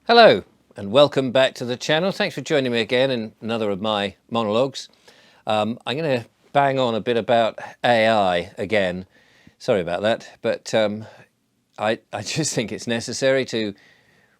Hello and welcome back to the channel. Thanks for joining me again in another of my monologues. I'm going to bang on a bit about AI again. Sorry about that, but I just think it's necessary to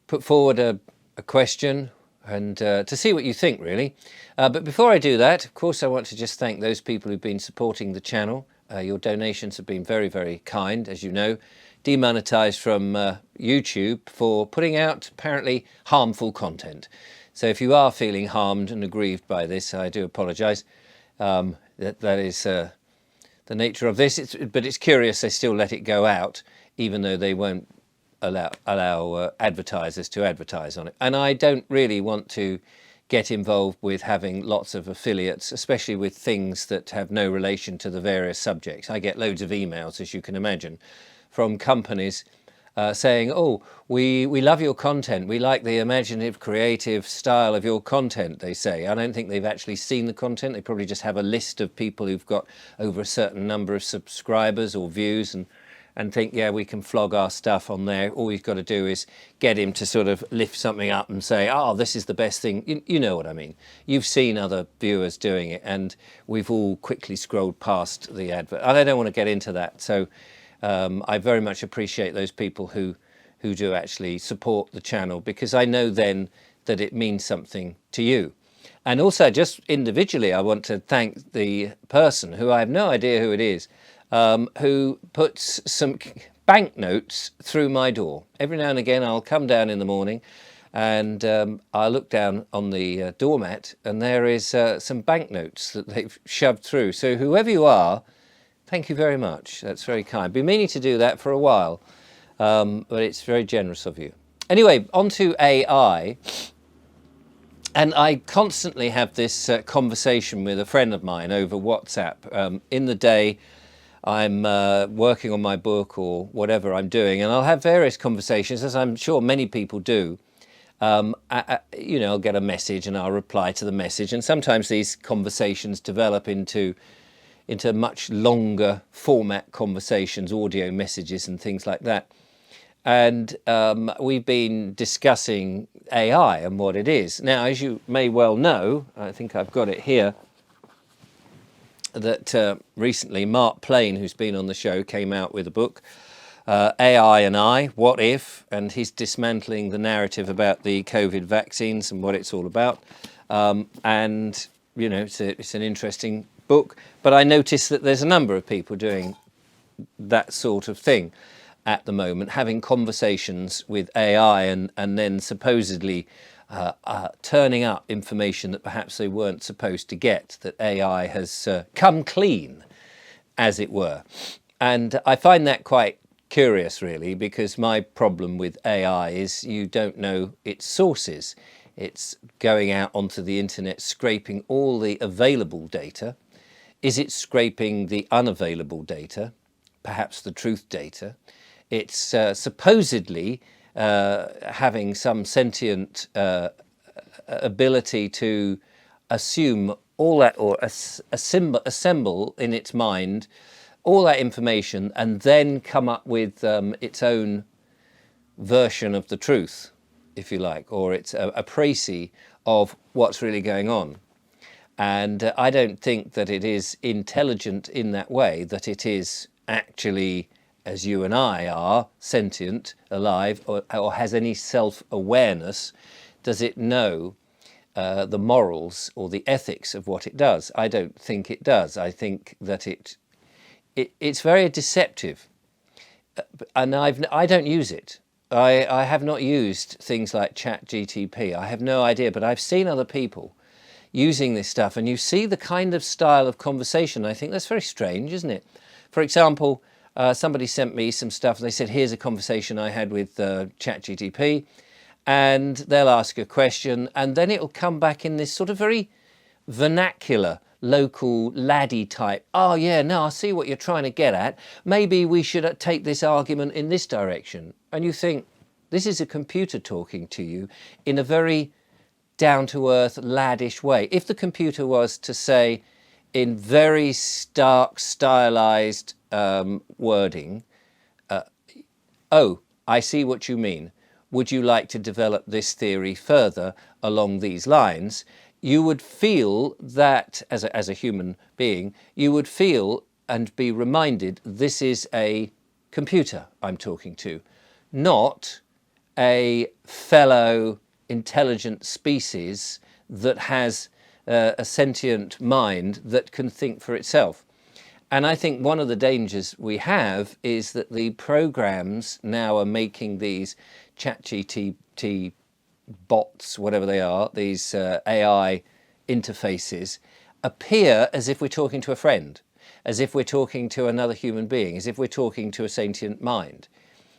put forward a question and to see what you think, really. But before I do that, of course, I want to just thank those people who've been supporting the channel. Your donations have been very, very kind, as you know. Demonetized from YouTube for putting out apparently harmful content. So if you are feeling harmed and aggrieved by this, I do apologize. That is the nature of this. But it's curious they still let it go out, even though they won't allow advertisers to advertise on it. And I don't really want to get involved with having lots of affiliates, especially with things that have no relation to the various subjects. I get loads of emails, as you can imagine, from companies saying, oh, we love your content. We like the imaginative, creative style of your content, they say. I don't think they've actually seen the content. They probably just have a list of people who've got over a certain number of subscribers or views and think, yeah, we can flog our stuff on there. All we've got to do is get him to sort of lift something up and say, oh, this is the best thing. You know what I mean. You've seen other viewers doing it, and we've all quickly scrolled past the advert. And I don't want to get into that. So I very much appreciate those people who do actually support the channel, because I know then that it means something to you. And also, just individually, I want to thank the person who I have no idea who it is, who puts some banknotes through my door. Every now and again, I'll come down in the morning and I'll look down on the doormat, and there is some banknotes that they've shoved through. So whoever you are, thank you very much. That's very kind. Been meaning to do that for a while, but it's very generous of you. Anyway, on to AI. And I constantly have this conversation with a friend of mine over WhatsApp. In the day, I'm working on my book or whatever I'm doing, and I'll have various conversations, as I'm sure many people do. You know, I'll get a message and I'll reply to the message. And sometimes these conversations develop into much longer format conversations, audio messages and things like that. And we've been discussing AI and what it is. Now, as you may well know, I think I've got it here, that recently Mark Plain, who's been on the show, came out with a book, AI and I, What If? And he's dismantling the narrative about the COVID vaccines and what it's all about. And, you know, it's an interesting book, but I noticed that there's a number of people doing that sort of thing at the moment, having conversations with AI and then supposedly turning up information that perhaps they weren't supposed to get, that AI has come clean, as it were. And I find that quite curious, really, because my problem with AI is you don't know its sources. It's going out onto the internet, scraping all the available data. Is it scraping the unavailable data, perhaps the truth data? It's supposedly having some sentient ability to assume all that, or assemble in its mind all that information and then come up with its own version of the truth, if you like, or it's a précis of what's really going on. And I don't think that it is intelligent in that way, that it is actually, as you and I are, sentient, alive, or has any self-awareness. Does it know the morals or the ethics of what it does? I don't think it does. I think that it's very deceptive. And I don't use it. I have not used things like ChatGTP. I have no idea, but I've seen other people using this stuff, and you see the kind of style of conversation. I think that's very strange, isn't it? For example, somebody sent me some stuff and they said, here's a conversation I had with ChatGTP, and they'll ask a question and then it'll come back in this sort of very vernacular, local laddie type. Oh yeah, no, I see what you're trying to get at. Maybe we should take this argument in this direction. And you think, this is a computer talking to you in a very down-to-earth, laddish way. If the computer was to say in very stark, stylized wording, oh, I see what you mean. would you like to develop this theory further along these lines? You would feel that, as a human being, you would feel and be reminded this is a computer I'm talking to, not a fellow intelligent species that has a sentient mind that can think for itself. And I think one of the dangers we have is that the programs now are making these ChatGPT bots, whatever they are, these AI interfaces, appear as if we're talking to a friend, as if we're talking to another human being, as if we're talking to a sentient mind.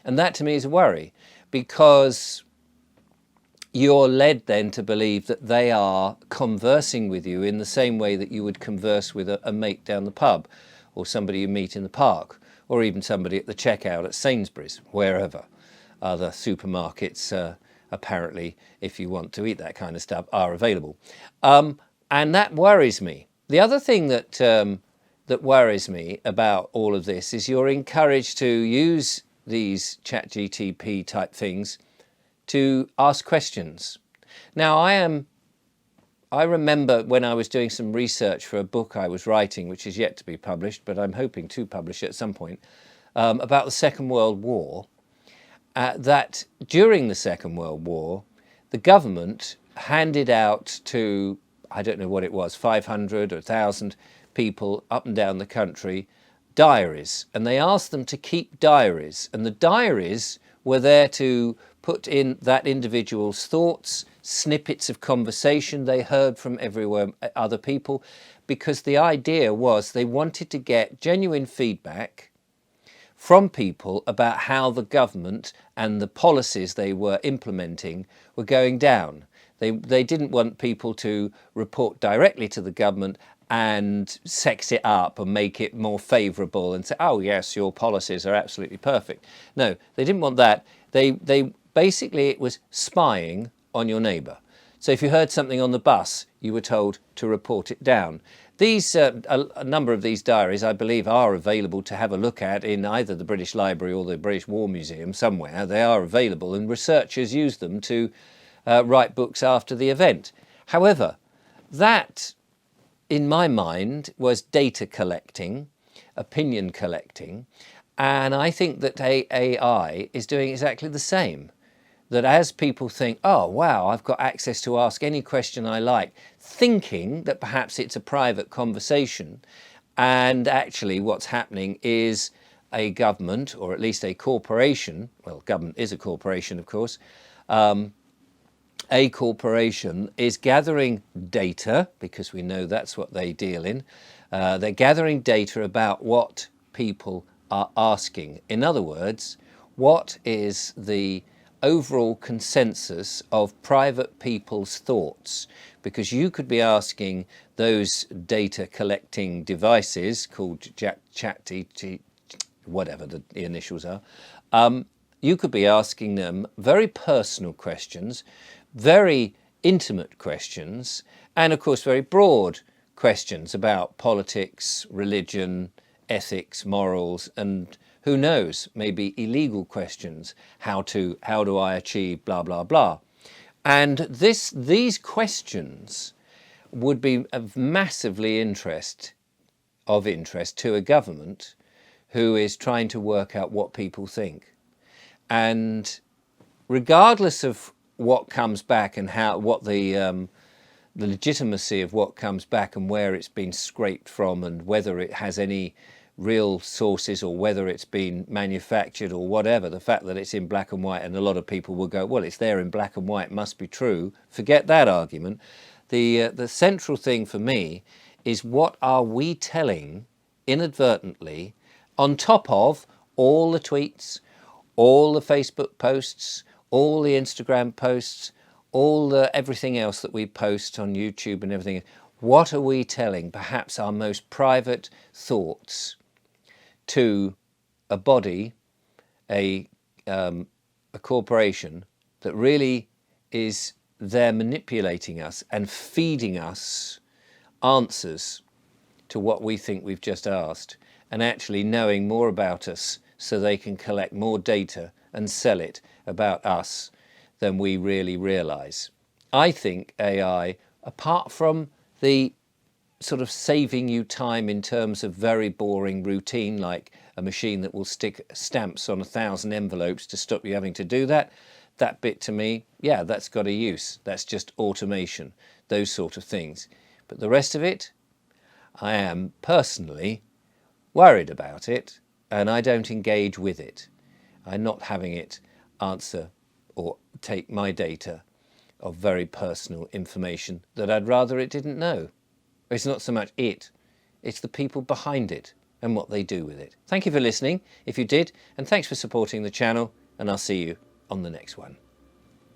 And that to me is a worry, because you're led then to believe that they are conversing with you in the same way that you would converse with a mate down the pub, or somebody you meet in the park, or even somebody at the checkout at Sainsbury's, wherever. Other supermarkets, apparently, if you want to eat that kind of stuff, are available. And that worries me. The other thing that, that worries me about all of this is you're encouraged to use these ChatGPT type things to ask questions. Now, I remember when I was doing some research for a book I was writing, which is yet to be published, but I'm hoping to publish it at some point, about the Second World War, that during the Second World War, the government handed out to, I don't know what it was, 500 or 1,000 people up and down the country, diaries. And they asked them to keep diaries. And the diaries were there to put in that individual's thoughts, snippets of conversation they heard from everywhere, other people, because the idea was they wanted to get genuine feedback from people about how the government and the policies they were implementing were going down. They didn't want people to report directly to the government and sex it up and make it more favourable and say, oh yes, your policies are absolutely perfect. No, they didn't want that. They basically, it was spying on your neighbour. So if you heard something on the bus, you were told to report it down. These, a number of these diaries, I believe, are available to have a look at in either the British Library or the British War Museum somewhere. They are available, and researchers use them to write books after the event. However, that, in my mind, was data collecting, opinion collecting, and I think that AI is doing exactly the same. That as people think, oh wow, I've got access to ask any question I like, thinking that perhaps it's a private conversation, and actually what's happening is a government, or at least a corporation, well, government is a corporation, of course, a corporation is gathering data, because we know that's what they deal in. They're gathering data about what people are asking. In other words, what is the overall consensus of private people's thoughts? Because you could be asking those data collecting devices called ChatGPT, whatever the initials are, you could be asking them very personal questions, very intimate questions, and of course very broad questions about politics, religion, ethics, morals, and who knows, maybe illegal questions. How do I achieve blah, blah, blah. And these questions would be of massively interest to a government who is trying to work out what people think. And regardless of what comes back and what the legitimacy of what comes back and where it's been scraped from and whether it has any real sources or whether it's been manufactured or whatever, the fact that it's in black and white, and a lot of people will go, well, it's there in black and white, it must be true. Forget that argument. The central thing for me is, what are we telling inadvertently on top of all the tweets, all the Facebook posts, all the Instagram posts, all the everything else that we post on YouTube and everything? What are we telling perhaps our most private thoughts to a body, a corporation that really is there manipulating us and feeding us answers to what we think we've just asked, and actually knowing more about us so they can collect more data and sell it about us than we really realise. I think AI, apart from the sort of saving you time in terms of very boring routine, like a machine that will stick stamps on 1,000 envelopes to stop you having to do that, that bit to me, yeah, that's got a use. That's just automation, those sort of things. But the rest of it, I am personally worried about it, and I don't engage with it. I'm not having it answer or take my data of very personal information that I'd rather it didn't know. It's not so much it, it's the people behind it and what they do with it. Thank you for listening, if you did, and thanks for supporting the channel, and I'll see you on the next one.